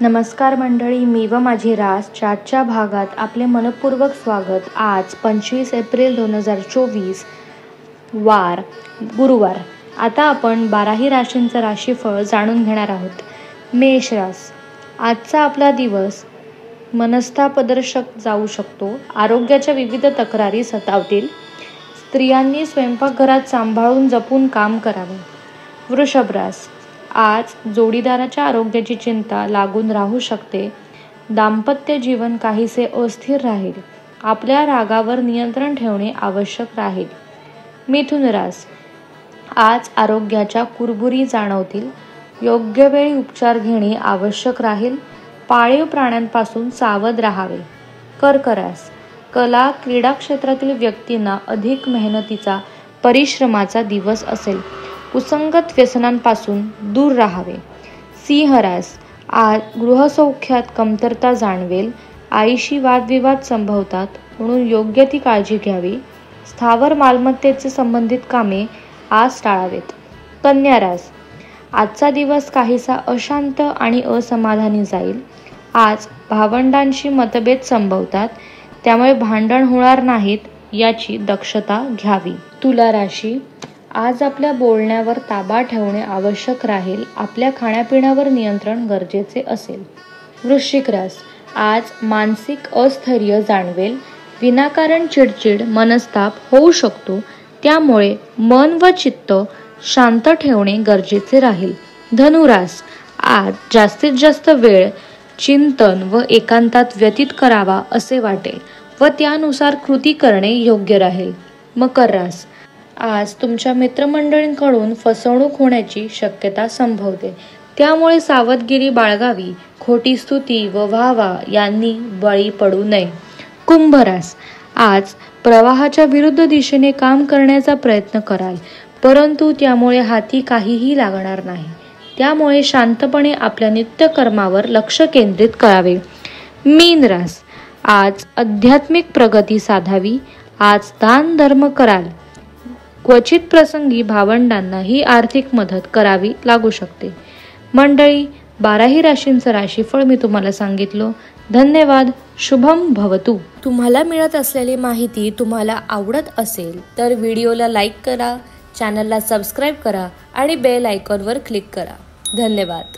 नमस्कार मंडळी, मी व माझी रास चाटच्या भागात आपले मनपूर्वक स्वागत। आज 25 एप्रिल 2024 वार गुरुवार। आता आपण 12ही राशींचं राशीफळ जाणून घेणार आहोत। मेष रास, आजचा आपला दिवस मनस्तापदर्शक जाऊ शकतो। आरोग्याच्या विविध तक्रारी सतावतील। स्त्रियांनी स्वयंपाकघरात सांभाळून जपून काम करावे। वृषभ रास, आज जोडीदाराच्या आरोग्याची चिंता लागून राहू शकते। दाम्पत्य जीवन काहीसे अस्थिर राहील। आपल्या रागावर नियंत्रण ठेवणे आवश्यक राहील। मिथुन रास, आज आरोग्याच्या कुरबुरी जाणवतील। योग्य वेळी उपचार घेणे आवश्यक राहील। पाळीव प्राण्यांपासून सावध राहावे। कर्क रास, कला क्रीडा क्षेत्रातील व्यक्तींना अधिक मेहनतीचा परिश्रमाचा दिवस असेल। कुसंगत व्यसनांपासून दूर राहावे। सिंह रास, आज गृहसौख्यात कमतरता जाणवेल। आईशी वादविवाद संभवतात, म्हणून योग्य ती काळजी घ्यावी। स्थावर मालमत्तेचे संबंधित कामे आज टाळावेत। कन्या रास, आजचा दिवस काहीसा अशांत आणि असमाधानी जाईल। आज भावंडांशी मतभेद संभवतात, त्यामुळे भांडण होणार नाहीत याची दक्षता घ्यावी। तुला राशी, आज आपल्या बोलण्यावर ताबा ठेवणे आवश्यक राहील। आपल्या खाण्यापिण्यावर नियंत्रण गरजेचे असेल। वृश्चिक रास, आज मानसिक अस्थैर्य जाणवेल। विनाकारण चिडचिड मनस्ताप होऊ शकतो, त्यामुळे मन व चित्त शांत ठेवणे गरजेचे राहील। धनु रास, आज जास्तीत जास्त वेळ चिंतन व एकांतात व्यतीत करावा असे वाटेल व त्यानुसार कृती करणे योग्य राहील। मकर रास, आज तुमच्या मित्रमंडळींकडून फसवणूक होण्याची शक्यता संभवते, त्यामुळे सावधगिरी बाळगावी। खोटी स्तुती व वाहवा यांनी बळी पडू नये। कुंभ रास, आज प्रवाहाच्या विरुद्ध दिशेने काम करण्याचा प्रयत्न कराल, परंतु त्यामुळे हाती काहीही लागणार नाही। त्यामुळे शांतपणे आपल्या नित्यकर्मावर लक्ष केंद्रित करावे। मीन रास, आज आध्यात्मिक प्रगती साधावी। आज दान धर्म कराल। क्वचित प्रसंगी भावंडांनाही आर्थिक मदत करावी लागू शकते। मंडळी, 12ही राशींचं राशीफळ मी तुम्हाला सांगितलं। धन्यवाद। शुभम भवतु। तुम्हाला मिळत असलेली माहिती तुम्हाला आवडत असेल तर व्हिडिओला लाईक करा, चॅनलला सबस्क्राईब करा आणि बेल आयकॉनवर क्लिक करा। धन्यवाद।